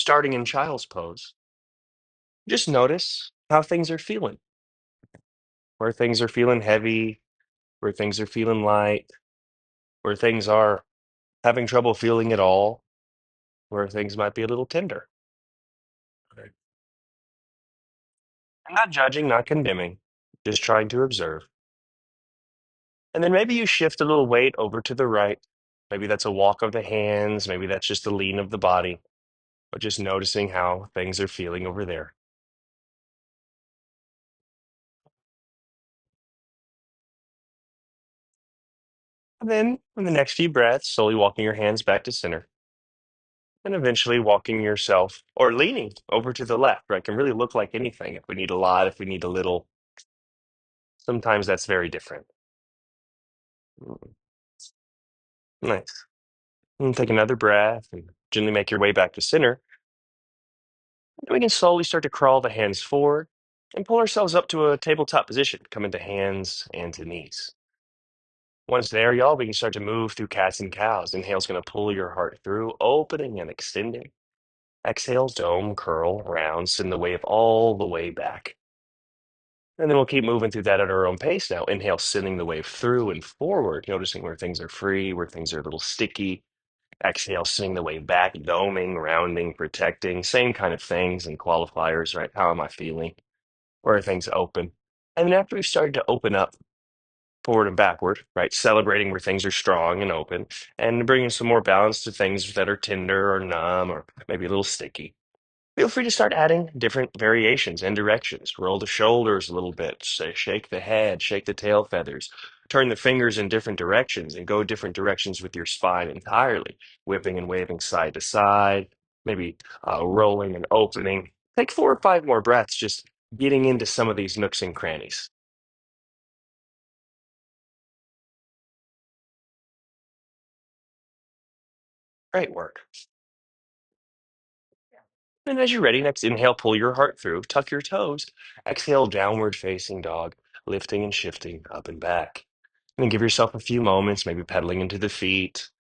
Starting in child's pose, just notice how things are feeling, where things are feeling heavy, where things are feeling light, where things are having trouble feeling at all, where things might be a little tender. Right. I'm not judging, not condemning, just trying to observe. And then maybe you shift a little weight over to the right. Maybe that's a walk of the hands, maybe that's just a lean of the body, but just noticing how things are feeling over there. And then in the next few breaths, slowly walking your hands back to center. And eventually walking yourself or leaning over to the left, right? Can really look like anything. If we need a lot, if we need a little, sometimes that's very different. Mm, nice. And take another breath and gently make your way back to center. And we can slowly start to crawl the hands forward and pull ourselves up to a tabletop position, come into hands and to knees. Once there, y'all, we can start to move through cats and cows. Inhale's going to pull your heart through, opening and extending. Exhale, dome, curl, round, send the wave all the way back. And then we'll keep moving through that at our own pace now. Inhale, sending the wave through and forward, noticing where things are free, where things are a little sticky. Exhale, sending the wave back, doming, rounding, protecting, same kind of things and qualifiers, right? How am I feeling? Where are things open? And then after we've started to open up forward and backward, right? Celebrating where things are strong and open and bringing some more balance to things that are tender or numb or maybe a little sticky. Feel free to start adding different variations and directions. Roll the shoulders a little bit, say, shake the head, shake the tail feathers, turn the fingers in different directions and go different directions with your spine entirely, whipping and waving side to side, maybe rolling and opening. Take 4 or 5 more breaths, just getting into some of these nooks and crannies. Great work. And as you're ready, next inhale, pull your heart through, tuck your toes. Exhale, downward facing dog, lifting and shifting up and back. And then give yourself a few moments, maybe pedaling into the feet,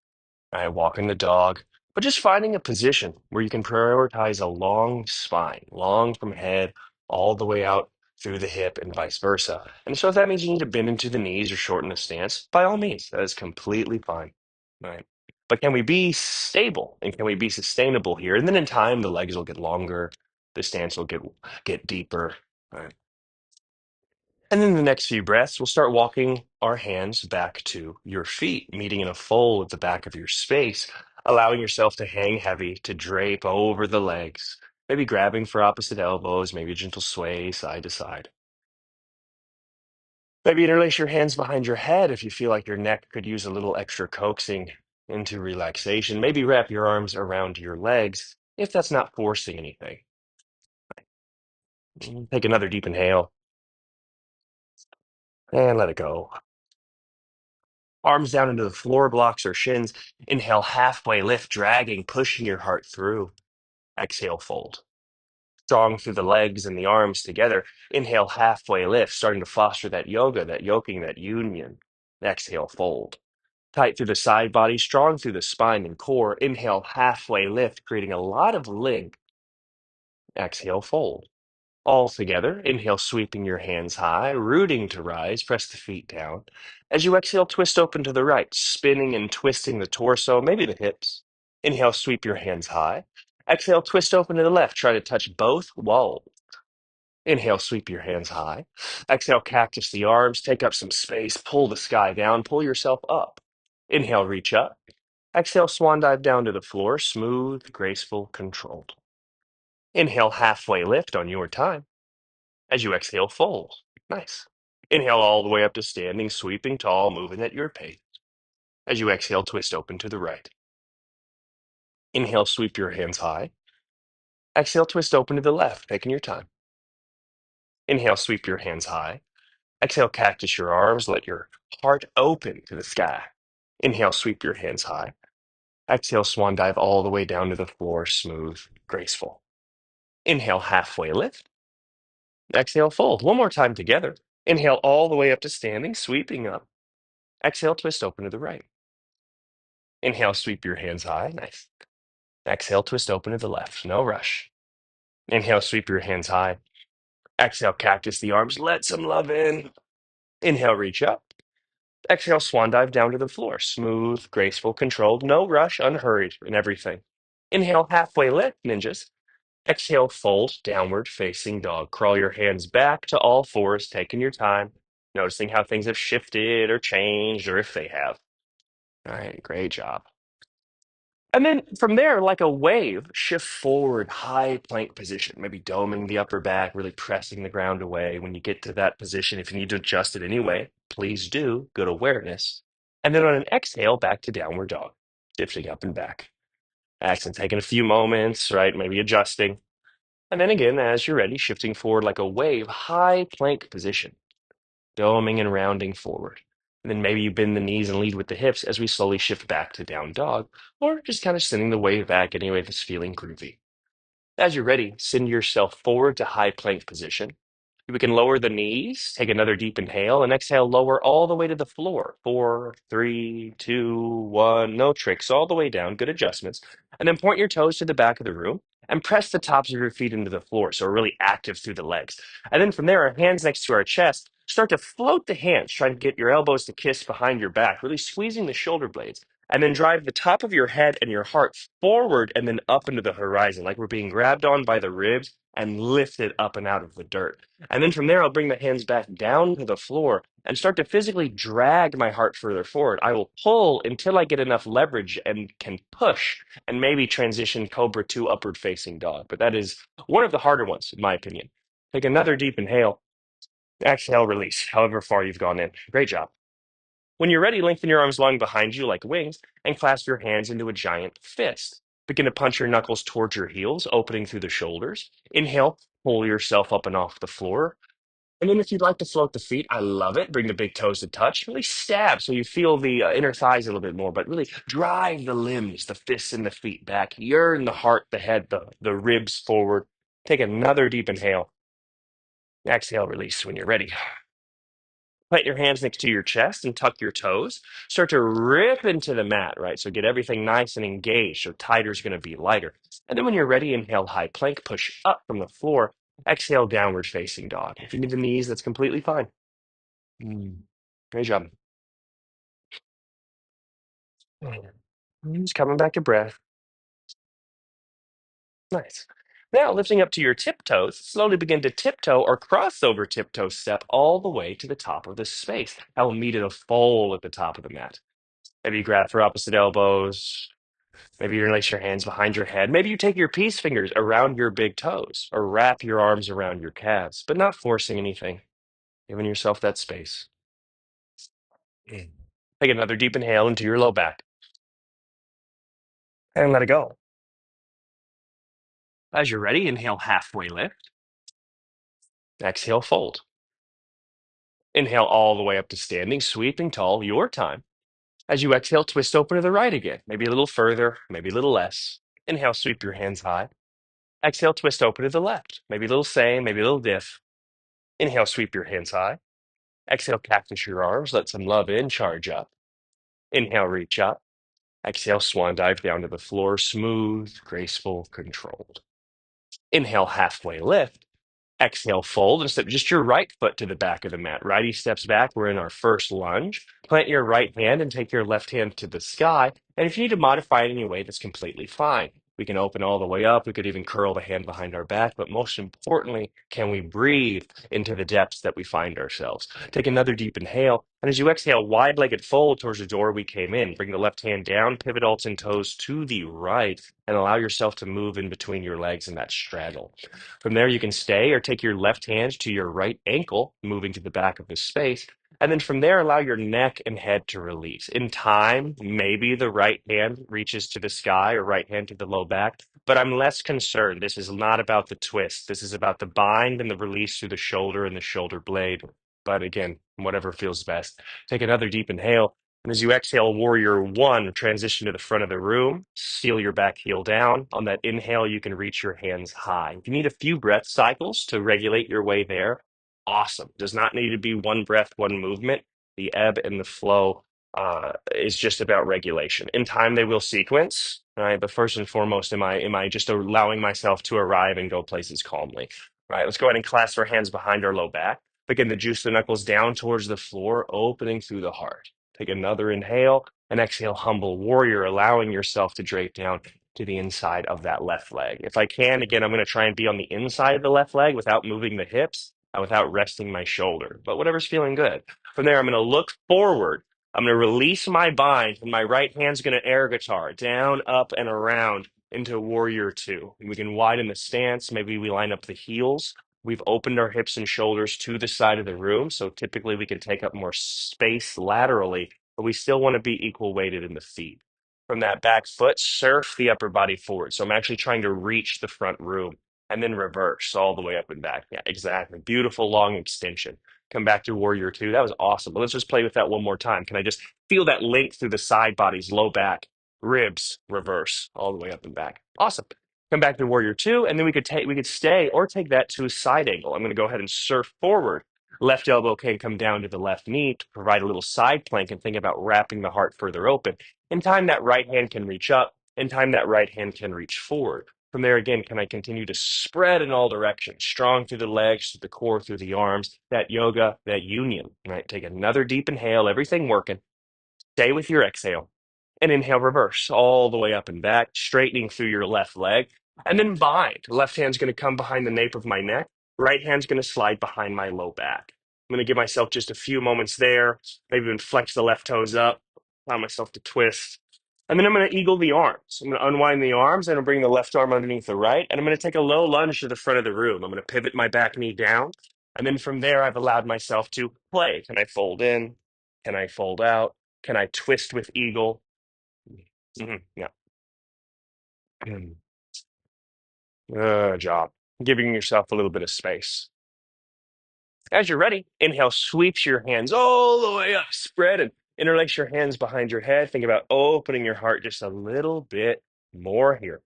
walking the dog, but just finding a position where you can prioritize a long spine, long from head all the way out through the hip and vice versa. And so if that means you need to bend into the knees or shorten the stance, by all means, that is completely fine. Right. But can we be stable and can we be sustainable here? And then in time, the legs will get longer, the stance will get deeper. Right. And then the next few breaths, we'll start walking our hands back to your feet, meeting in a fold at the back of your space, allowing yourself to hang heavy, to drape over the legs, maybe grabbing for opposite elbows, maybe a gentle sway side to side. Maybe interlace your hands behind your head if you feel like your neck could use a little extra coaxing into relaxation. Maybe wrap your arms around your legs if that's not forcing anything. Take another deep inhale and let it go. Arms down into the floor blocks or shins. Inhale, halfway lift, dragging, pushing your heart through. Exhale, fold. Strong through the legs and the arms together. Inhale, halfway lift, starting to foster that yoga, that yoking, that union. Exhale, fold. Tight through the side body, strong through the spine and core. Inhale, halfway lift, creating a lot of length. Exhale, fold. All together, inhale, sweeping your hands high, rooting to rise, press the feet down. As you exhale, twist open to the right, spinning and twisting the torso, maybe the hips. Inhale, sweep your hands high. Exhale, twist open to the left, try to touch both walls. Inhale, sweep your hands high. Exhale, cactus the arms, take up some space, pull the sky down, pull yourself up. Inhale, reach up. Exhale, swan dive down to the floor, smooth, graceful, controlled. Inhale, halfway lift on your time. As you exhale, fold. Nice. Inhale all the way up to standing, sweeping tall, moving at your pace. As you exhale, twist open to the right. Inhale, sweep your hands high. Exhale, twist open to the left, taking your time. Inhale, sweep your hands high. Exhale, cactus your arms, let your heart open to the sky. Inhale, sweep your hands high. Exhale, swan dive all the way down to the floor, smooth, graceful. Inhale, halfway lift. Exhale, fold. One more time together. Inhale all the way up to standing, sweeping up. Exhale, twist open to the right. Inhale, sweep your hands high. Nice. Exhale, twist open to the left. No rush. Inhale, sweep your hands high. Exhale, cactus the arms. Let some love in. Inhale, reach up. Exhale, swan dive down to the floor. Smooth, graceful, controlled. No rush, unhurried in everything. Inhale, halfway lift, ninjas. Exhale, fold, downward facing dog. Crawl your hands back to all fours, taking your time, noticing how things have shifted or changed, or if they have. All right, great job. And then from there, like a wave, shift forward, high plank position, maybe doming the upper back, really pressing the ground away. When you get to that position, if you need to adjust it anyway, please do. Good awareness. And then on an exhale, back to downward dog, shifting up and back. Excellent. Taking a few moments, right? Maybe adjusting. And then again, as you're ready, shifting forward like a wave, high plank position, doming and rounding forward. And then maybe you bend the knees and lead with the hips as we slowly shift back to down dog, or just kind of sending the wave back anyway that's feeling groovy. As you're ready, send yourself forward to high plank position. We can lower the knees, take another deep inhale, and exhale, lower all the way to the floor. Four, three, two, one. No tricks, all the way down. Good adjustments. And then point your toes to the back of the room and press the tops of your feet into the floor. So we're really active through the legs. And then from there, our hands next to our chest. Start to float the hands, trying to get your elbows to kiss behind your back, really squeezing the shoulder blades. And then drive the top of your head and your heart forward and then up into the horizon, like we're being grabbed on by the ribs and lifted up and out of the dirt. And then from there, I'll bring the hands back down to the floor and start to physically drag my heart further forward. I will pull until I get enough leverage and can push and maybe transition Cobra to upward facing dog. But that is one of the harder ones, in my opinion. Take another deep inhale, exhale, release, however far you've gone in. Great job. When you're ready, lengthen your arms long behind you like wings and clasp your hands into a giant fist. Begin to punch your knuckles towards your heels, opening through the shoulders. Inhale, pull yourself up and off the floor. And then if you'd like to float the feet, I love it. Bring the big toes to touch. Really stab so you feel the inner thighs a little bit more, but really drive the limbs, the fists and the feet back. Yearn the heart, the head, the ribs forward. Take another deep inhale. Exhale, release when you're ready. Plant your hands next to your chest and tuck your toes. Start to rip into the mat, right? So get everything nice and engaged. So tighter is going to be lighter. And then when you're ready, inhale high plank, push up from the floor. Exhale, downward facing dog. If you need the knees, that's completely fine. Mm. Great job. Just coming back to breath. Nice. Now, lifting up to your tiptoes, slowly begin to tiptoe or crossover tiptoe step all the way to the top of the space. I will meet at a fold at the top of the mat. Maybe you grab for opposite elbows. Maybe you lace your hands behind your head. Maybe you take your peace fingers around your big toes or wrap your arms around your calves, but not forcing anything, giving yourself that space. Mm. Take another deep inhale into your low back and let it go. As you're ready, inhale halfway lift. Exhale, fold. Inhale all the way up to standing, sweeping tall, your time. As you exhale, twist open to the right again, maybe a little further, maybe a little less. Inhale, sweep your hands high. Exhale, twist open to the left, maybe a little same, maybe a little diff. Inhale, sweep your hands high. Exhale, cactus your arms, let some love in, charge up. Inhale, reach up. Exhale, swan dive down to the floor, smooth, graceful, controlled. Inhale, halfway lift. Exhale, fold and step just your right foot to the back of the mat. Righty steps back. We're in our first lunge. Plant your right hand and take your left hand to the sky. And if you need to modify it in any way, that's completely fine. We can open all the way up. We could even curl the hand behind our back. But most importantly, can we breathe into the depths that we find ourselves? Take another deep inhale. And as you exhale, wide legged fold towards the door we came in. Bring the left hand down, pivot alts and toes to the right, and allow yourself to move in between your legs in that straddle. From there, you can stay or take your left hand to your right ankle, moving to the back of the space. And then from there, allow your neck and head to release. In time, maybe the right hand reaches to the sky or right hand to the low back, but I'm less concerned. This is not about the twist. This is about the bind and the release through the shoulder and the shoulder blade. But again, whatever feels best. Take another deep inhale. And as you exhale, warrior one, transition to the front of the room, seal your back heel down. On that inhale, you can reach your hands high. If you need a few breath cycles to regulate your way there, awesome. Does not need to be one breath, one movement. The ebb and the flow is just about regulation. In time, they will sequence, right? But first and foremost, am I just allowing myself to arrive and go places calmly, right? Let's go ahead and clasp our hands behind our low back. Begin to juice the knuckles down towards the floor, opening through the heart. Take another inhale and exhale, humble warrior, allowing yourself to drape down to the inside of that left leg. If I can, again, I'm going to try and be on the inside of the left leg without moving the hips, without resting my shoulder, but whatever's feeling good. From there, I'm going to look forward. I'm going to release my bind, and my right hand's going to air guitar down, up, and around into warrior two. And we can widen the stance. Maybe we line up the heels. We've opened our hips and shoulders to the side of the room. So typically we can take up more space laterally, but we still want to be equal weighted in the feet. From that back foot, surf the upper body forward. So I'm actually trying to reach the front room and then reverse all the way up and back. Yeah, exactly. Beautiful long extension. Come back to warrior two. That was awesome. But let's just play with that one more time. Can I just feel that length through the side bodies, low back, ribs, reverse, all the way up and back? Awesome. Come back to warrior two, and then we could stay or take that to a side angle. I'm going to go ahead and surf forward. Left elbow can come down to the left knee to provide a little side plank and think about wrapping the heart further open. In time, that right hand can reach up. In time, that right hand can reach forward. From there, again, can I continue to spread in all directions, strong through the legs, through the core, through the arms, that yoga, that union, right? Take another deep inhale, everything working. Stay with your exhale and inhale, reverse all the way up and back, straightening through your left leg. And then bind. Left hand's going to come behind the nape of my neck. Right hand's going to slide behind my low back. I'm going to give myself just a few moments there. Maybe even flex the left toes up, allow myself to twist. And then I'm going to eagle the arms. I'm going to unwind the arms and I'll bring the left arm underneath the right. And I'm going to take a low lunge to the front of the room. I'm going to pivot my back knee down. And then from there, I've allowed myself to play. Can I fold in? Can I fold out? Can I twist with eagle? Yeah. Job. Giving yourself a little bit of space. As you're ready, inhale, sweeps your hands all the way up, spread and interlace your hands behind your head. Think about opening your heart just a little bit more here.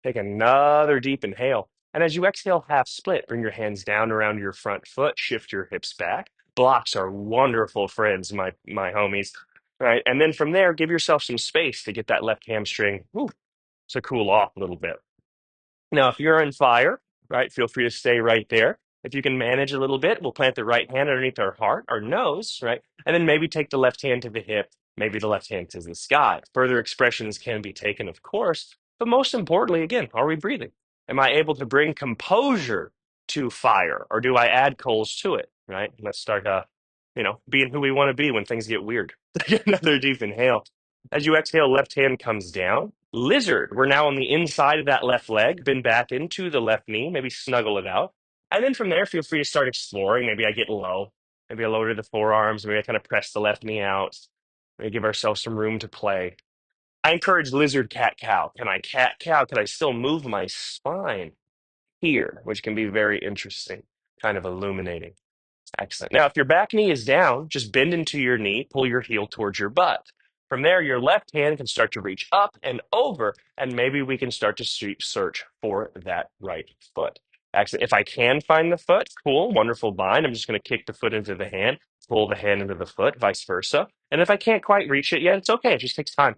Take another deep inhale. And as you exhale, half split, bring your hands down around your front foot, shift your hips back. Blocks are wonderful friends, my homies. All right. And then from there, give yourself some space to get that left hamstring to cool off a little bit. Now, if you're on fire, right, feel free to stay right there. If you can manage a little bit, we'll plant the right hand underneath our heart, our nose, right? And then maybe take the left hand to the hip, maybe the left hand to the sky. Further expressions can be taken, of course. But most importantly, again, are we breathing? Am I able to bring composure to fire, or do I add coals to it, right? Let's start, being who we want to be when things get weird. Take another deep inhale. As you exhale, left hand comes down. Lizard, we're now on the inside of that left leg, bend back into the left knee, maybe snuggle it out. And then from there, feel free to start exploring. Maybe I get low. Maybe I lower to the forearms. Maybe I kind of press the left knee out. Maybe give ourselves some room to play. I encourage lizard, cat, cow. Can I cat, cow? Can I still move my spine here, which can be very interesting, kind of illuminating. Excellent. Now, if your back knee is down, just bend into your knee, pull your heel towards your butt. From there, your left hand can start to reach up and over, and maybe we can start to search for that right foot. Excellent. If I can find the foot, cool, wonderful bind. I'm just going to kick the foot into the hand, pull the hand into the foot, vice versa. And if I can't quite reach it yet, it's okay. It just takes time.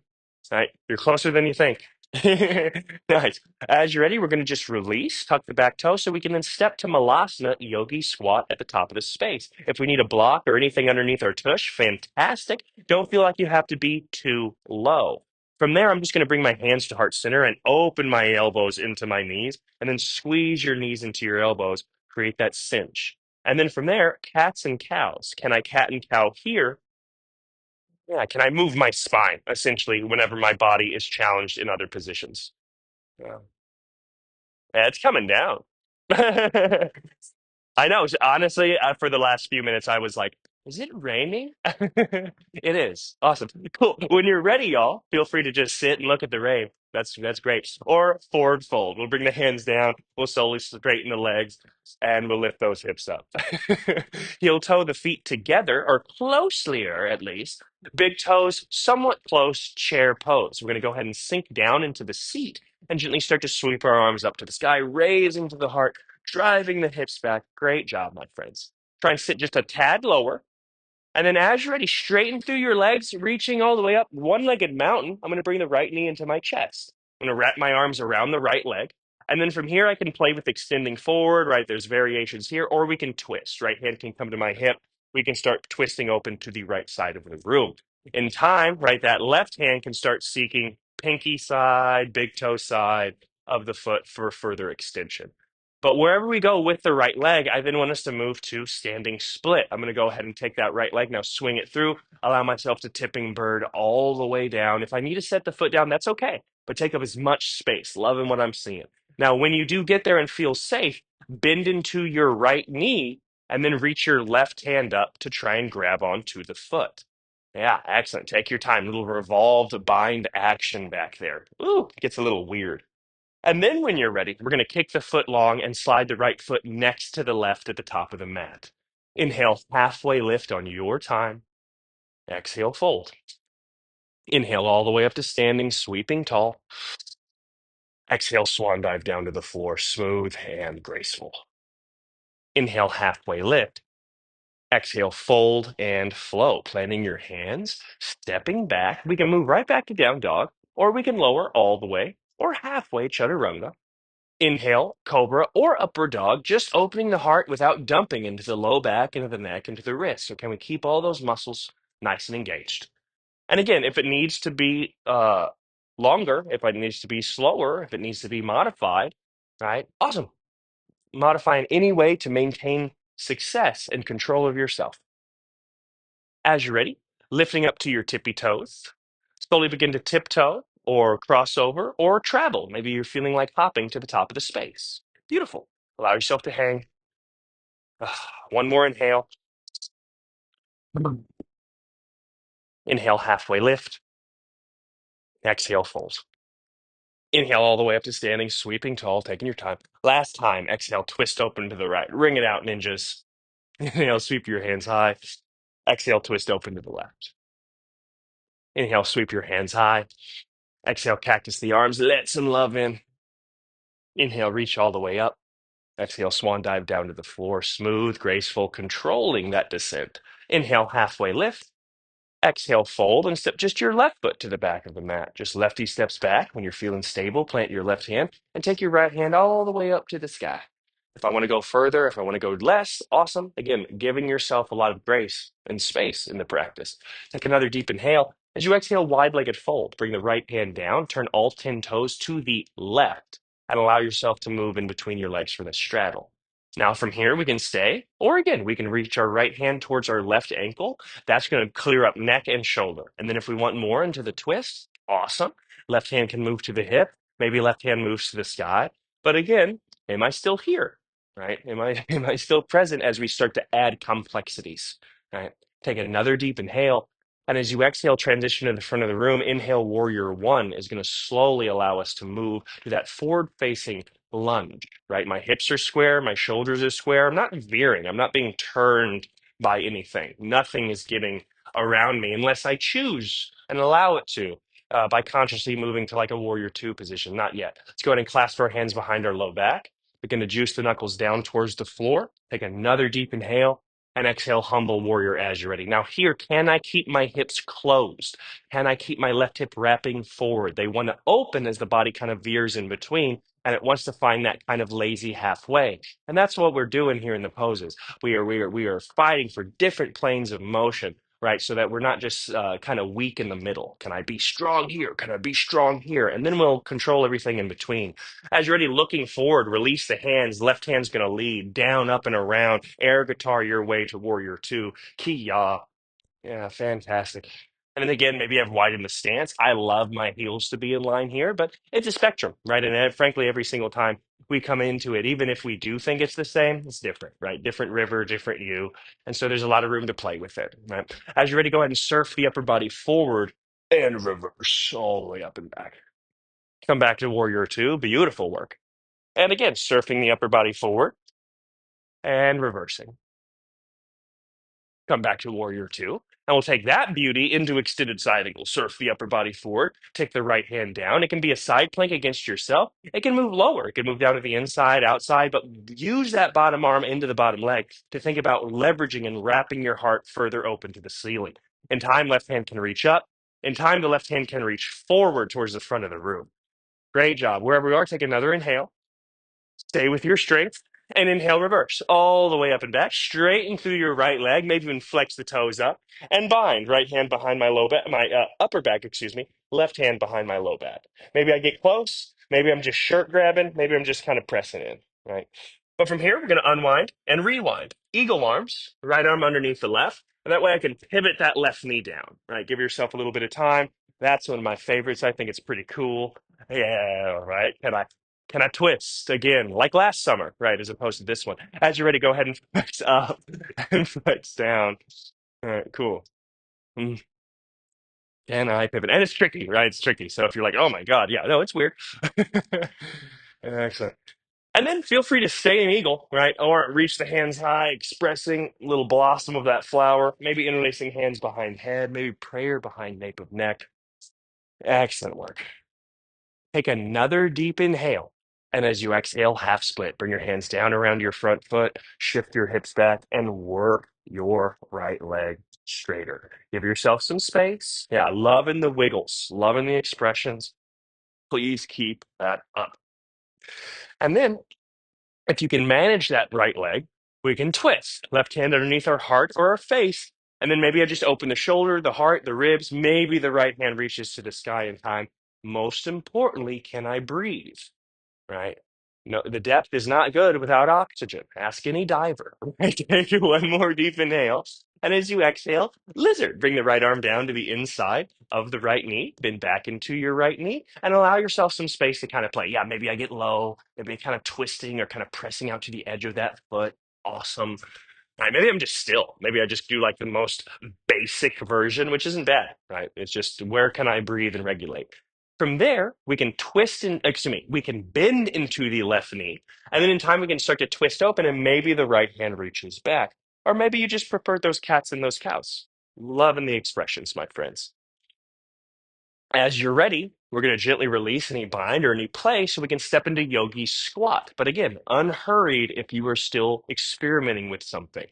All right. You're closer than you think. Nice. As you're ready, we're going to just release, tuck the back toe so we can then step to Malasana Yogi Squat at the top of the space. If we need a block or anything underneath our tush, fantastic. Don't feel like you have to be too low. From there, I'm just going to bring my hands to heart center and open my elbows into my knees, and then squeeze your knees into your elbows, create that cinch. And then from there, cats and cows. Can I cat and cow here? Yeah, can I move my spine essentially whenever my body is challenged in other positions? Yeah. Yeah, it's coming down. I know. Honestly, for the last few minutes, I was like, is it raining? It is. Awesome. Cool. When you're ready, y'all, feel free to just sit and look at the rain. That's great. Or forward fold. We'll bring the hands down. We'll slowly straighten the legs and we'll lift those hips up. Heel toe the feet together or closelier at least. Big toes somewhat close, chair pose. We're going to go ahead and sink down into the seat and gently start to sweep our arms up to the sky, raising to the heart, driving the hips back. Great job, my friends. Try and sit just a tad lower And then as you're ready, straighten through your legs, reaching all the way up, one-legged mountain. I'm going to bring the right knee into my chest. I'm going to wrap my arms around the right leg. And then from here, I can play with extending forward, right? There's variations here, or we can twist. Right hand can come to my hip. We can start twisting open to the right side of the room. In time, right, that left hand can start seeking pinky side, big toe side of the foot for further extension. But wherever we go with the right leg, I then want us to move to standing split. I'm going to go ahead and take that right leg now, swing it through, allow myself to tipping bird all the way down. If I need to set the foot down, that's okay, but take up as much space. Loving what I'm seeing. Now, when you do get there and feel safe, bend into your right knee and then reach your left hand up to try and grab onto the foot. Yeah, excellent. Take your time. Little revolved bind action back there. Ooh, it gets a little weird. And then when you're ready, we're going to kick the foot long and slide the right foot next to the left at the top of the mat. Inhale, halfway lift on your time. Exhale, fold. Inhale all the way up to standing, sweeping tall. Exhale, swan dive down to the floor, smooth and graceful. Inhale, halfway lift. Exhale, fold and flow, planting your hands, stepping back. We can move right back to down dog, or we can lower all the way, or halfway chaturanga. Inhale, cobra or upward dog, just opening the heart without dumping into the low back, into the neck, into the wrist. So can we keep all those muscles nice and engaged? And again, if it needs to be longer, if it needs to be slower, if it needs to be modified, right? Awesome. Modify in any way to maintain success and control of yourself. As you're ready, lifting up to your tippy toes, slowly begin to tiptoe or cross over or travel. Maybe you're feeling like hopping to the top of the space. Beautiful. Allow yourself to hang. One more inhale. Inhale, halfway lift. Exhale, fold. Inhale all the way up to standing, sweeping tall, taking your time. Last time, exhale, twist open to the right. Ring it out, ninjas. Inhale, sweep your hands high. Exhale, twist open to the left. Inhale, sweep your hands high. Exhale, cactus the arms. Let some love in. Inhale, reach all the way up. Exhale, swan dive down to the floor. Smooth, graceful, controlling that descent. Inhale, halfway lift. Exhale, fold and step just your left foot to the back of the mat. Just lefty steps back. When you're feeling stable, plant your left hand and take your right hand all the way up to the sky. If I want to go further, if I want to go less, awesome. Again, giving yourself a lot of grace and space in the practice. Take another deep inhale. As you exhale, wide-legged fold. Bring the right hand down, turn all 10 toes to the left, and allow yourself to move in between your legs for the straddle. Now, from here, we can stay, or again, we can reach our right hand towards our left ankle. That's going to clear up neck and shoulder. And then if we want more into the twist, awesome. Left hand can move to the hip. Maybe left hand moves to the sky. But again, am I still here? Right? Am I still present as we start to add complexities? Right? Take another deep inhale. And as you exhale, transition to the front of the room. Inhale, warrior one is going to slowly allow us to move to that forward facing lunge, right? My hips are square, my shoulders are square. I'm not veering, I'm not being turned by anything. Nothing is getting around me unless I choose and allow it to by consciously moving to like a warrior two position. Not yet. Let's go ahead and clasp our hands behind our low back. Begin to juice the knuckles down towards the floor. Take another deep inhale and exhale, humble warrior as you're ready. Now, here, can I keep my hips closed? Can I keep my left hip wrapping forward? They want to open as the body kind of veers in between, and it wants to find that kind of lazy halfway. And that's what we're doing here in the poses. We are fighting for different planes of motion, right? So that we're not just kind of weak in the middle. Can I be strong here? Can I be strong here? And then we'll control everything in between. As you're ready, looking forward, release the hands. Left hand's going to lead down, up, and around. Air guitar your way to warrior two. Ki-ya. Yeah, fantastic. And then again, maybe I've widened the stance. I love my heels to be in line here, but it's a spectrum, right? And frankly, every single time we come into it, even if we do think it's the same, it's different, right? Different river, different you. And so there's a lot of room to play with it, right? As you're ready, go ahead and surf the upper body forward and reverse all the way up and back. Come back to warrior two. Beautiful work. And again, surfing the upper body forward and reversing. Come back to warrior two. And we'll take that beauty into extended side angle. Surf the upper body forward, take the right hand down. It can be a side plank against yourself. It can move lower. It can move down to the inside, outside, but use that bottom arm into the bottom leg to think about leveraging and wrapping your heart further open to the ceiling. In time, left hand can reach up. In time, the left hand can reach forward towards the front of the room. Great job. Wherever we are, take another inhale. Stay with your strength and inhale reverse all the way up and back. Straighten through your right leg, maybe even flex the toes up and bind. Right hand behind my low back, my upper back, excuse me. Left hand behind my low back. Maybe I get close. Maybe I'm just shirt grabbing. Maybe I'm just kind of pressing in, right? But from here, we're going to unwind and rewind. Eagle arms, right arm underneath the left. And that way I can pivot that left knee down, right? Give yourself a little bit of time. That's one of my favorites. I think it's pretty cool. Yeah, right. Can I twist again, like last summer, right? As opposed to this one. As you're ready, go ahead and flex up and flex down. All right, cool. Mm, Can I pivot? And it's tricky, right? It's tricky. So if you're like, oh my God, yeah, no, it's weird. Excellent. And then feel free to stay in eagle, right? Or reach the hands high, expressing a little blossom of that flower. Maybe interlacing hands behind head, maybe prayer behind nape of neck. Excellent work. Take another deep inhale. And as you exhale, half split, bring your hands down around your front foot, shift your hips back, and work your right leg straighter. Give yourself some space. Yeah, loving the wiggles, loving the expressions. Please keep that up. And then, if you can manage that right leg, we can twist. Left hand underneath our heart or our face. And then maybe I just open the shoulder, the heart, the ribs. Maybe the right hand reaches to the sky in time. Most importantly, can I breathe? Right? No, the depth is not good without oxygen. Ask any diver. Right? Take one more deep inhale. And as you exhale, lizard, bring the right arm down to the inside of the right knee, bend back into your right knee, and allow yourself some space to kind of play. Yeah, maybe I get low, maybe kind of twisting or kind of pressing out to the edge of that foot. Awesome. Right, maybe I'm just still. Maybe I just do like the most basic version, which isn't bad, right? It's just where can I breathe and regulate? From there, we can twist and excuse me, we can bend into the left knee. And then in time, we can start to twist open and maybe the right hand reaches back. Or maybe you just prefer those cats and those cows. Loving the expressions, my friends. As you're ready, we're going to gently release any bind or any play so we can step into yogi squat. But again, unhurried if you are still experimenting with something.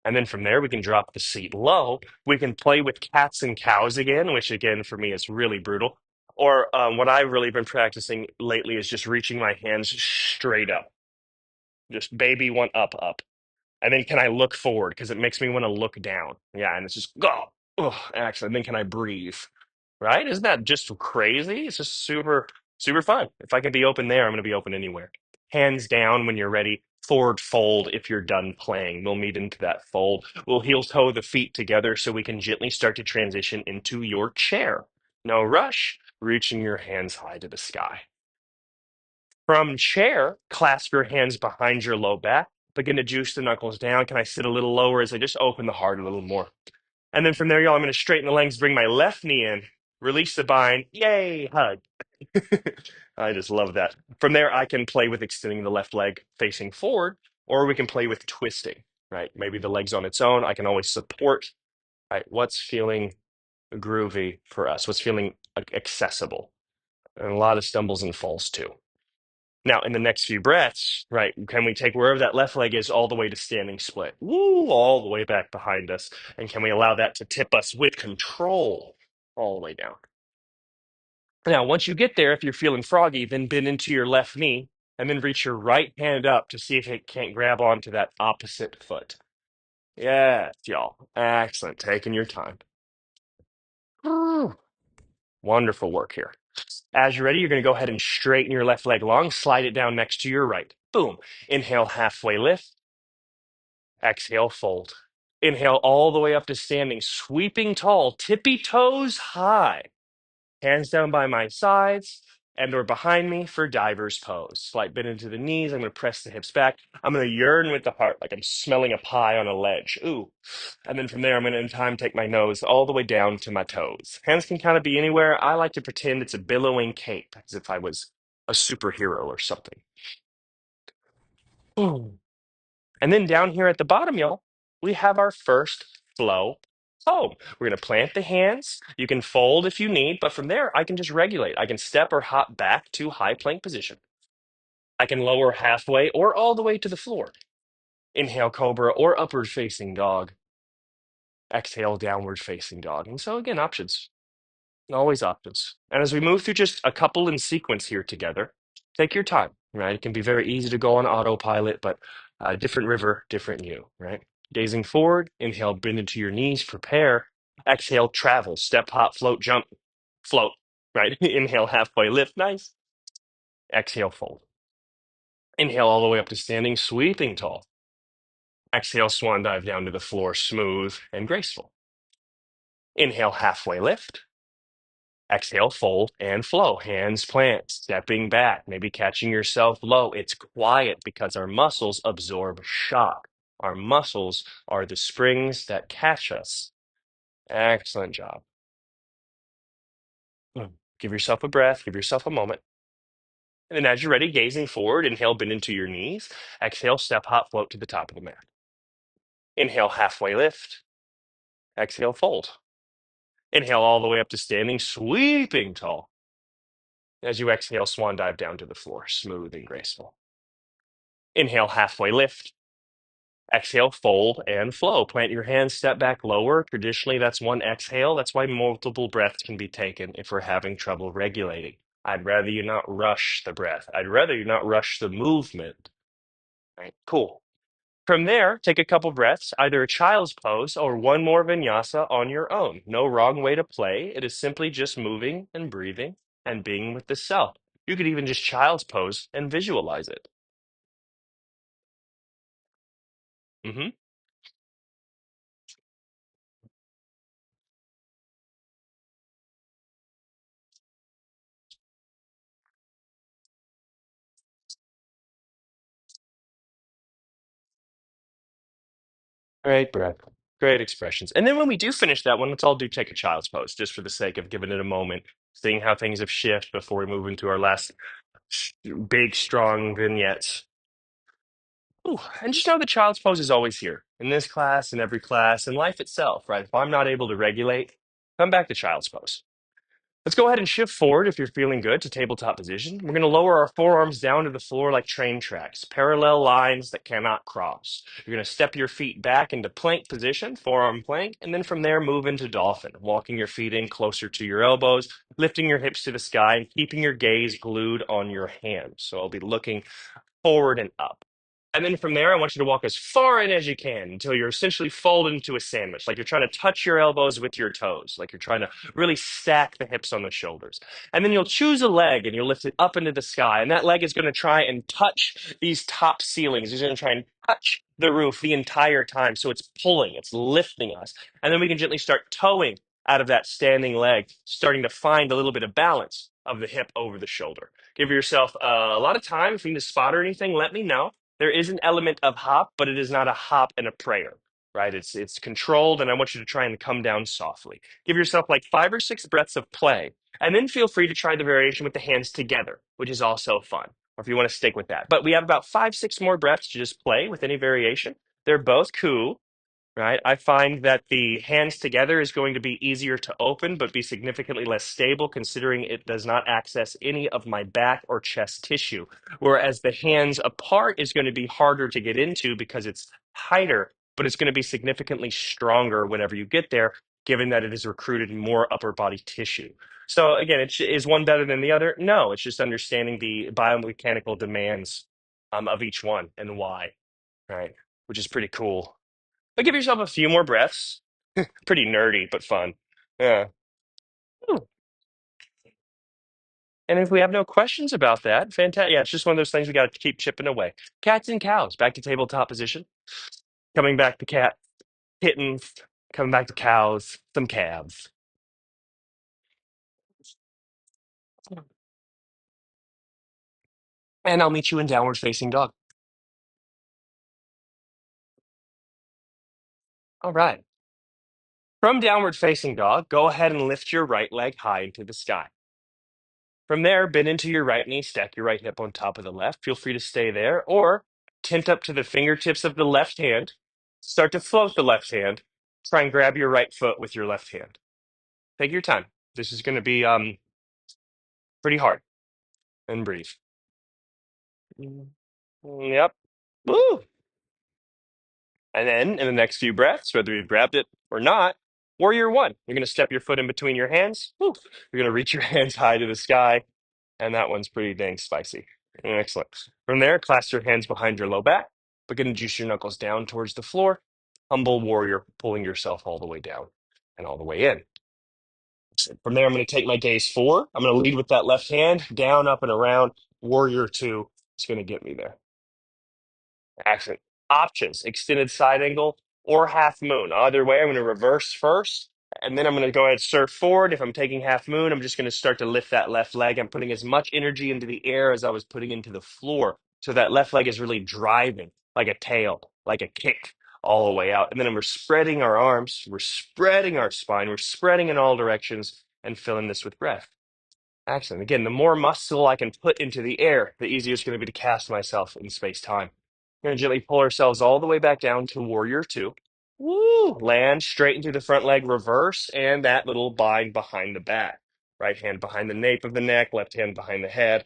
And then from there, we can drop the seat low. We can play with cats and cows again, which again, for me, is really brutal. Or what I've really been practicing lately is just reaching my hands straight up, just baby one up, up. And then can I look forward? Because it makes me want to look down. Yeah, and it's just go. Oh, excellent. And then can I breathe? Right? Isn't that just crazy? It's just super, super fun. If I can be open there, I'm going to be open anywhere. Hands down when you're ready. Forward fold if you're done playing. We'll meet into that fold. We'll heel toe the feet together so we can gently start to transition into your chair. No rush, reaching your hands high to the sky. From chair, clasp your hands behind your low back. Begin to juice the knuckles down. Can I sit a little lower as I just open the heart a little more? And then from there, y'all, I'm going to straighten the legs, bring my left knee in, release the bind. Yay, hug. I just love that. From there, I can play with extending the left leg facing forward, or we can play with twisting, right? Maybe the leg's on its own. I can always support, right? What's feeling groovy for us? What's feeling accessible? And a lot of stumbles and falls too. Now, in the next few breaths, right, can we take wherever that left leg is all the way to standing split? Woo, all the way back behind us. And can we allow that to tip us with control all the way down? Now, once you get there, if you're feeling froggy, then bend into your left knee and then reach your right hand up to see if it can't grab onto that opposite foot. Yes, y'all. Excellent. Taking your time. Woo. Wonderful work here. As you're ready, you're going to go ahead and straighten your left leg long, slide it down next to your right. Boom. Inhale, halfway lift. Exhale, fold. Inhale all the way up to standing, sweeping tall, tippy toes high. Hands down by my sides and or behind me for diver's pose. Slight bend into the knees. I'm going to press the hips back. I'm going to yearn with the heart like I'm smelling a pie on a ledge. Ooh. And then from there, I'm going to in time take my nose all the way down to my toes. Hands can kind of be anywhere. I like to pretend it's a billowing cape as if I was a superhero or something. Ooh. And then down here at the bottom, y'all, we have our first flow home. We're going to plant the hands. You can fold if you need, but from there, I can just regulate. I can step or hop back to high plank position. I can lower halfway or all the way to the floor. Inhale, cobra or upward facing dog. Exhale, downward facing dog. And so, again, options. Always options. And as we move through just a couple in sequence here together, take your time, right? It can be very easy to go on autopilot, but different river, different you, right? Gazing forward, inhale, bend into your knees, prepare. Exhale, travel, step, hop, float, jump, float, right? Inhale, halfway lift, nice. Exhale, fold. Inhale all the way up to standing, sweeping tall. Exhale, swan dive down to the floor, smooth and graceful. Inhale, halfway lift. Exhale, fold and flow. Hands plant, stepping back, maybe catching yourself low. It's quiet because our muscles absorb shock. Our muscles are the springs that catch us. Excellent job. Give yourself a breath, give yourself a moment. And then as you're ready, gazing forward, inhale, bend into your knees. Exhale, step, hop, float to the top of the mat. Inhale, halfway lift. Exhale, fold. Inhale all the way up to standing, sweeping tall. As you exhale, swan dive down to the floor, smooth and graceful. Inhale, halfway lift. Exhale, fold and flow. Plant your hands, step back lower. Traditionally, that's one exhale. That's why multiple breaths can be taken if we're having trouble regulating. I'd rather you not rush the breath. I'd rather you not rush the movement. Right? Cool. From there, take a couple breaths, either a child's pose or one more vinyasa on your own. No wrong way to play. It is simply just moving and breathing and being with the self. You could even just child's pose and visualize it. Hmm. Great breath. Great expressions. And then when we do finish that one, let's all do take a child's pose, just for the sake of giving it a moment, seeing how things have shifted before we move into our last big, strong vignettes. Ooh, and just know the child's pose is always here in this class, in every class, in life itself, right? If I'm not able to regulate, come back to child's pose. Let's go ahead and shift forward if you're feeling good to tabletop position. We're going to lower our forearms down to the floor like train tracks, parallel lines that cannot cross. You're going to step your feet back into plank position, forearm plank, and then from there move into dolphin, walking your feet in closer to your elbows, lifting your hips to the sky, and keeping your gaze glued on your hands. So I'll be looking forward and up. And then from there, I want you to walk as far in as you can until you're essentially folded into a sandwich, like you're trying to touch your elbows with your toes, like you're trying to really stack the hips on the shoulders. And then you'll choose a leg and you'll lift it up into the sky. And that leg is going to try and touch these top ceilings. It's going to try and touch the roof the entire time. So it's pulling, it's lifting us. And then we can gently start towing out of that standing leg, starting to find a little bit of balance of the hip over the shoulder. Give yourself a lot of time. If you need to spot or anything, let me know. There is an element of hop, but it is not a hop and a prayer, right? It's controlled, and I want you to try and come down softly. Give yourself like 5 or 6 breaths of play, and then feel free to try the variation with the hands together, which is also fun. Or if you want to stick with that. But we have about 5, 6 more breaths to just play with any variation. They're both cool, right? I find that the hands together is going to be easier to open, but be significantly less stable considering it does not access any of my back or chest tissue. Whereas the hands apart is going to be harder to get into because it's tighter, but it's going to be significantly stronger whenever you get there, given that it has recruited more upper body tissue. So again, is one better than the other? No, it's just understanding the biomechanical demands of each one and why, right? Which is pretty cool. But give yourself a few more breaths. Pretty nerdy, but fun. Yeah. Ooh. And if we have no questions about that, fantastic. Yeah, it's just one of those things we got to keep chipping away. Cats and cows, back to tabletop position. Coming back to cat, kittens, coming back to cows, some calves. And I'll meet you in downward facing dog. All right. From downward facing dog, go ahead and lift your right leg high into the sky. From there, bend into your right knee, stack your right hip on top of the left. Feel free to stay there or tent up to the fingertips of the left hand. Start to float the left hand. Try and grab your right foot with your left hand. Take your time. This is going to be pretty hard. And breathe. Mm, Yep. Woo! And then in the next few breaths, whether you've grabbed it or not, warrior one. You're going to step your foot in between your hands. Woo. You're going to reach your hands high to the sky. And that one's pretty dang spicy. Excellent. From there, clasp your hands behind your low back. Begin to juice your knuckles down towards the floor. Humble warrior, pulling yourself all the way down and all the way in. From there, I'm going to take my gaze forward. I'm going to lead with that left hand, down, up, and around. Warrior two is going to get me there. Excellent. Options, extended side angle or half moon. Either way, I'm going to reverse first, and then I'm going to go ahead and surf forward. If I'm taking half moon, I'm just going to start to lift that left leg. I'm putting as much energy into the air as I was putting into the floor. So that left leg is really driving like a tail, like a kick all the way out. And then we're spreading our arms, we're spreading our spine, we're spreading in all directions and filling this with breath. Excellent. Again, the more muscle I can put into the air, the easier it's going to be to cast myself in space time. We're going to gently pull ourselves all the way back down to warrior two. Woo! Land straight into the front leg, reverse, and that little bind behind the back. Right hand behind the nape of the neck, left hand behind the head.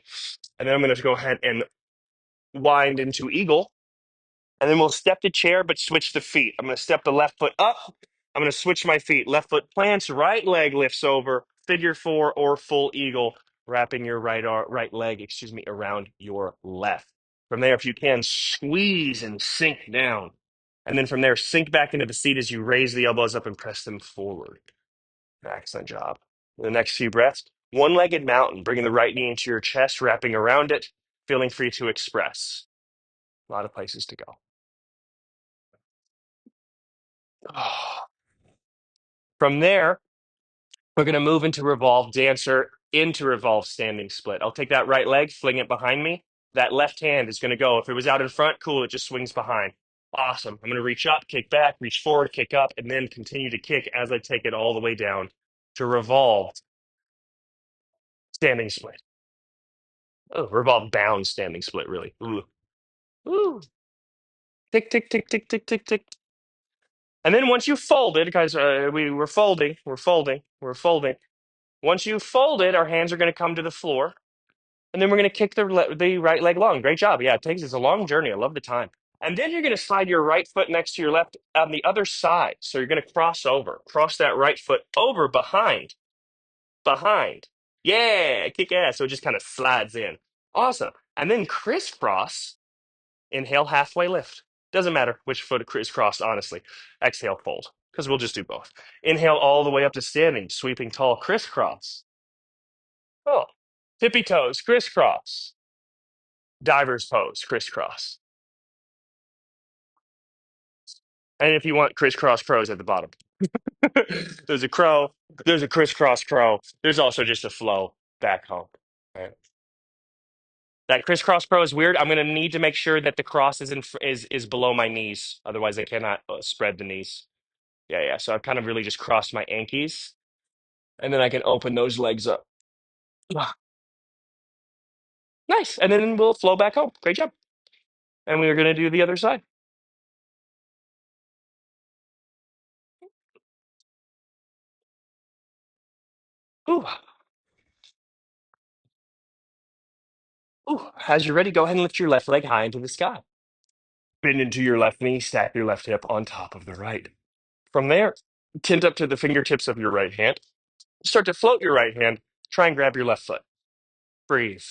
And then I'm going to go ahead and wind into eagle. And then we'll step the chair, but switch the feet. I'm going to step the left foot up. I'm going to switch my feet. Left foot plants, right leg lifts over, figure four or full eagle, wrapping your right leg, around your left. From there, if you can, squeeze and sink down. And then from there, sink back into the seat as you raise the elbows up and press them forward. Excellent job. The next few breaths, one-legged mountain, bringing the right knee into your chest, wrapping around it, feeling free to express. A lot of places to go. From there, we're going to move into revolve dancer, into revolve standing split. I'll take that right leg, fling it behind me. That left hand is going to go. If it was out in front, cool, it just swings behind. Awesome. I'm going to reach up, kick back, reach forward, kick up, and then continue to kick as I take it all the way down to revolve standing split. Oh, revolve bound standing split, really. Ooh. Ooh. Tick, tick, tick, tick, tick, tick, tick. And then once you fold it, guys, we're folding, we're folding, we're folding. Once you fold it, our hands are going to come to the floor. And then we're going to kick the right leg long. Great job. Yeah, it's a long journey. I love the time. And then you're going to slide your right foot next to your left on the other side. So you're going to cross that right foot over behind. Yeah, kick ass. So it just kind of slides in. Awesome. And then crisscross, inhale, halfway lift. Doesn't matter which foot crisscross, honestly. Exhale, fold, because we'll just do both. Inhale all the way up to standing, sweeping tall, crisscross. Oh, tippy toes, crisscross. Diver's pose, crisscross. And if you want crisscross crows at the bottom, there's a crow, there's a crisscross crow, there's also just a flow back home. Right? That crisscross crow is weird. I'm going to need to make sure that the cross is below my knees. Otherwise, I cannot spread the knees. Yeah, yeah. So I've kind of really just crossed my ankles, and then I can open those legs up. Ah, nice. And then we'll flow back home. Great job. And we are going to do the other side. Ooh, ooh. As you're ready, go ahead and lift your left leg high into the sky. Bend into your left knee, stack your left hip on top of the right. From there, tint up to the fingertips of your right hand. Start to float your right hand. Try and grab your left foot. Breathe.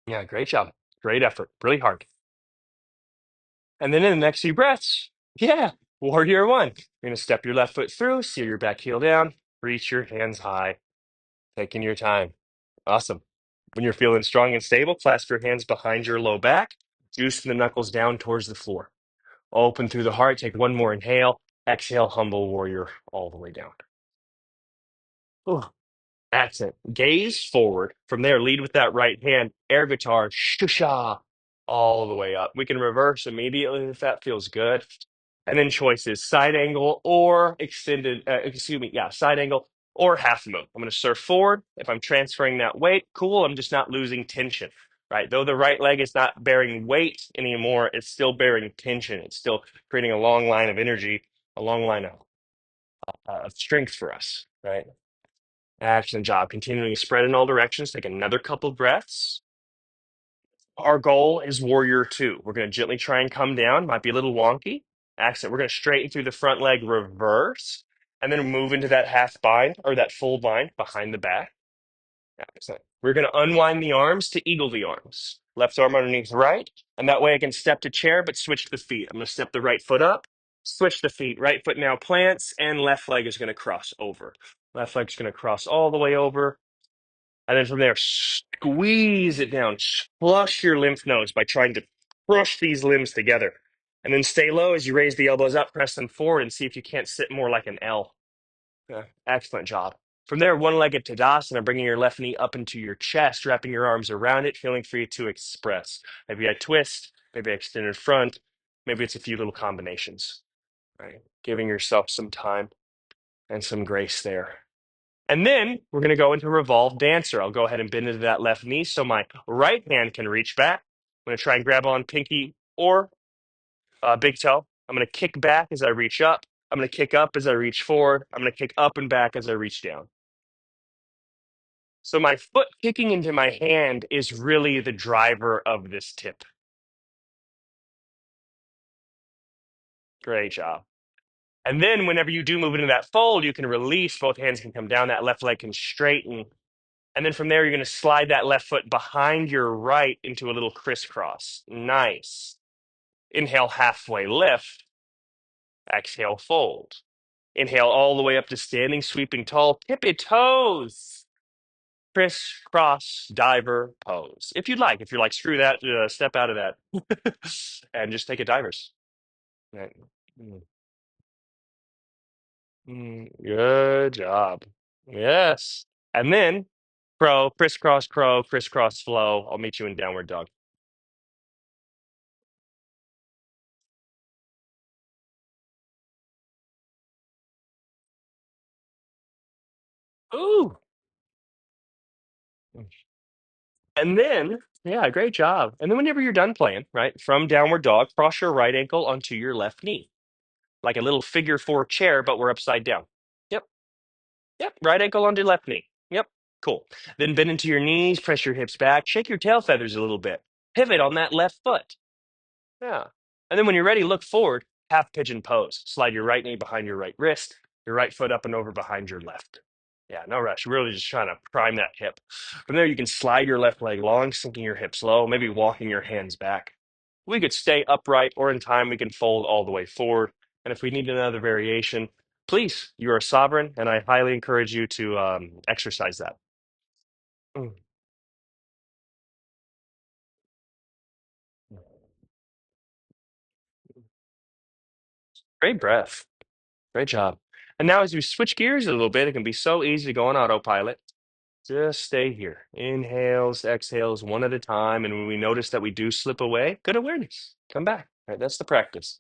Yeah, great job. Great effort. Really hard. And then in the next few breaths, yeah, warrior one. You're going to step your left foot through, seal your back heel down, reach your hands high, taking your time. Awesome. When you're feeling strong and stable, clasp your hands behind your low back, juice the knuckles down towards the floor. Open through the heart. Take one more inhale. Exhale, humble warrior, all the way down. Ooh, accent. Gaze forward. From there, lead with that right hand. Air guitar, shusha, all the way up. We can reverse immediately if that feels good. And then choices, side angle or side angle or half moon. I'm going to surf forward. If I'm transferring that weight, cool. I'm just not losing tension. right? Though the right leg is not bearing weight anymore, it's still bearing tension. It's still creating a long line of energy, a long line of strength for us, right? Excellent job. Continuing to spread in all directions. Take another couple breaths. Our goal is warrior two. We're going to gently try and come down. Might be a little wonky. Accent. We're going to straighten through the front leg, reverse, and then move into that half bind or that full bind behind the back. Excellent. We're going to unwind the arms to eagle the arms. Left arm underneath right, and that way I can step to chair, but switch the feet. I'm going to step the right foot up, switch the feet. Right foot now plants, and left leg is going to cross over. Left leg's going to cross all the way over. And then from there, squeeze it down. Flush your lymph nodes by trying to crush these limbs together. And then stay low as you raise the elbows up, press them forward, and see if you can't sit more like an L. Yeah, excellent job. From there, one-legged Tadasana, bringing your left knee up into your chest, wrapping your arms around it, feeling free to express. Maybe I twist, maybe I extend in front, maybe it's a few little combinations, right? Giving yourself some time and some grace there. And then we're going to go into revolve dancer. I'll go ahead and bend into that left knee so my right hand can reach back. I'm going to try and grab on pinky or big toe. I'm going to kick back as I reach up. I'm going to kick up as I reach forward. I'm going to kick up and back as I reach down. So my foot kicking into my hand is really the driver of this tip. Great job. And then whenever you do move into that fold, you can release. Both hands can come down. That left leg can straighten. And then from there, you're going to slide that left foot behind your right into a little crisscross. Nice. Inhale, halfway lift. Exhale, fold. Inhale all the way up to standing, sweeping tall. Tippy toes. Crisscross diver pose. If you'd like, if you're like, screw that, step out of that and just take a divers. Right. Mm, good job. Yes. And then crow, crisscross flow. I'll meet you in downward dog. Ooh. And then, yeah, great job. And then whenever you're done playing, right, from downward dog, cross your right ankle onto your left knee, like a little figure four chair, but we're upside down. Yep. Yep. Right ankle onto left knee. Yep. Cool. Then bend into your knees, press your hips back, shake your tail feathers a little bit. Pivot on that left foot. Yeah. And then when you're ready, look forward, half pigeon pose. Slide your right knee behind your right wrist, your right foot up and over behind your left. Yeah, no rush. Really just trying to prime that hip. From there, you can slide your left leg long, sinking your hips low, maybe walking your hands back. We could stay upright, or in time, we can fold all the way forward. And if we need another variation, please, you are sovereign, and I highly encourage you to exercise that. Mm. Great breath. Great job. And now, as we switch gears a little bit, it can be so easy to go on autopilot. Just stay here. Inhales, exhales, one at a time. And when we notice that we do slip away, good awareness. Come back. Right? That's the practice.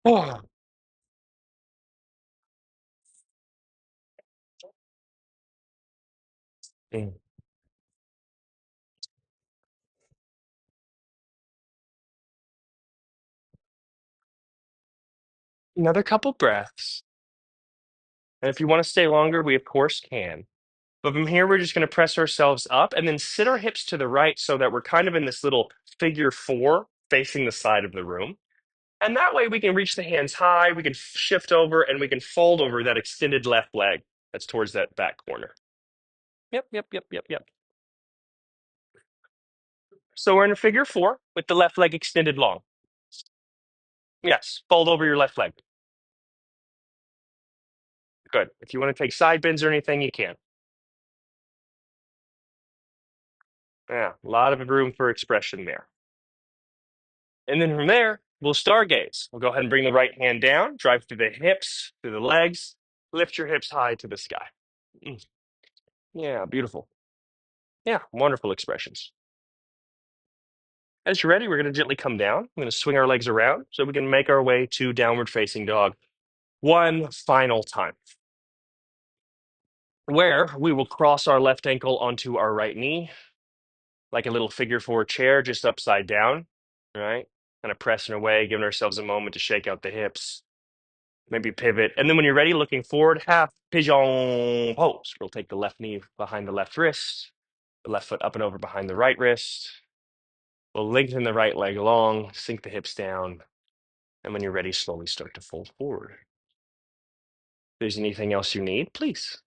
Oh. Mm. Another couple breaths. And if you want to stay longer, we of course can. But from here, we're just going to press ourselves up and then sit our hips to the right so that we're kind of in this little figure four facing the side of the room. And that way we can reach the hands high, we can shift over, and we can fold over that extended left leg that's towards that back corner. Yep, yep, yep, yep, yep. So we're in a figure four with the left leg extended long. Yes, fold over your left leg. Good. If you want to take side bends or anything, you can. Yeah, a lot of room for expression there. And then from there, we'll stargaze. We'll go ahead and bring the right hand down, drive through the hips, through the legs, lift your hips high to the sky. Mm. Yeah, beautiful. Yeah, wonderful expressions. As you're ready, we're going to gently come down. We're going to swing our legs around so we can make our way to downward facing dog one final time, where we will cross our left ankle onto our right knee, like a little figure four chair, just upside down, right? Kind of pressing away, giving ourselves a moment to shake out the hips, maybe pivot. And then when you're ready, looking forward, half pigeon pose. We'll take the left knee behind the left wrist, the left foot up and over behind the right wrist. We'll lengthen the right leg long, sink the hips down. And when you're ready, slowly start to fold forward. If there's anything else you need, please.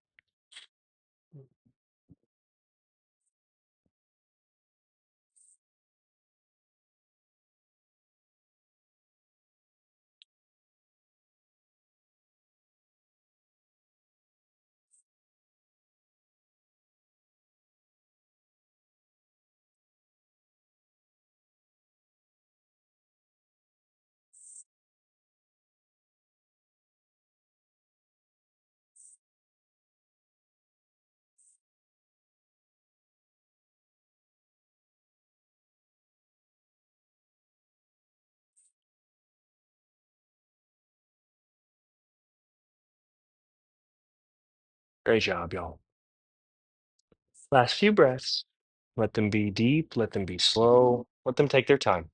Great job, y'all. Last few breaths. Let them be deep, let them be slow, let them take their time.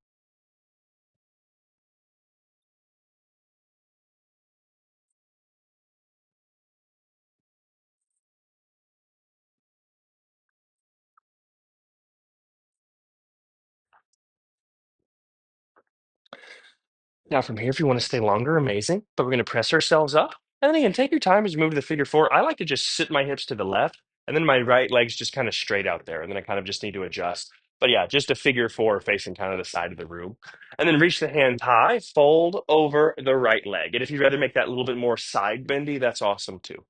Now, from here, if you want to stay longer, amazing. But we're going to press ourselves up. And then again, take your time as you move to the figure four. I like to just sit my hips to the left, and then my right leg's just kind of straight out there. And then I kind of just need to adjust. But yeah, just a figure four facing kind of the side of the room. And then reach the hands high, fold over the right leg. And if you'd rather make that a little bit more side bendy, that's awesome too.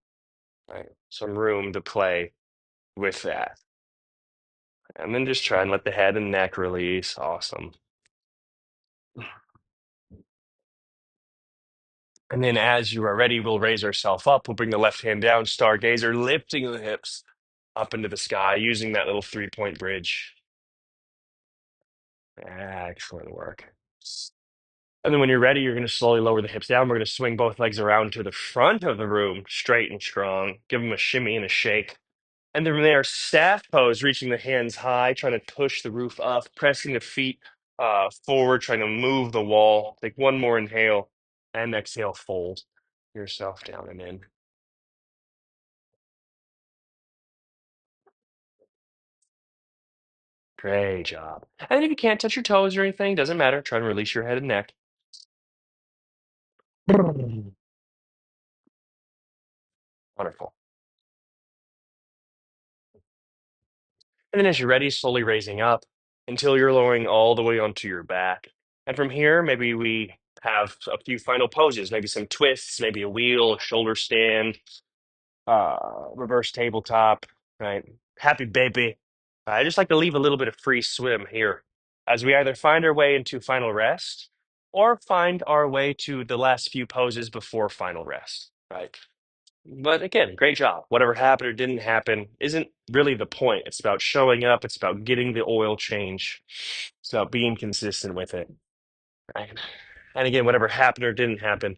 Right? Some room to play with that. And then just try and let the head and neck release. Awesome. And then as you are ready, we'll raise ourselves up. We'll bring the left hand down, stargazer, lifting the hips up into the sky using that little 3 point bridge. Excellent work. And then when you're ready, you're going to slowly lower the hips down. We're going to swing both legs around to the front of the room, straight and strong. Give them a shimmy and a shake. And then from there, staff pose, reaching the hands high, trying to push the roof up, pressing the feet forward, trying to move the wall. Take one more inhale and exhale, fold yourself down and in. Great job. And if you can't touch your toes or anything, doesn't matter. Try to release your head and neck. Wonderful. And then as you're ready, slowly raising up until you're lowering all the way onto your back. And from here, maybe we have a few final poses, maybe some twists, maybe a wheel, shoulder stand, reverse tabletop, right? Happy baby. I just like to leave a little bit of free swim here as we either find our way into final rest or find our way to the last few poses before final rest, right? But again, great job. Whatever happened or didn't happen isn't really the point. It's about showing up, it's about getting the oil change, it's about being consistent with it, right? And again, whatever happened or didn't happen,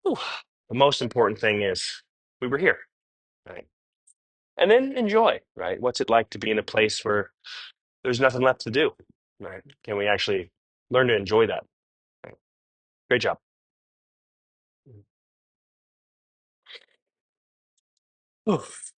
whew, the most important thing is we were here, right? And then enjoy, right? What's it like to be in a place where there's nothing left to do, right? Can we actually learn to enjoy that? Right? Great job. Oof.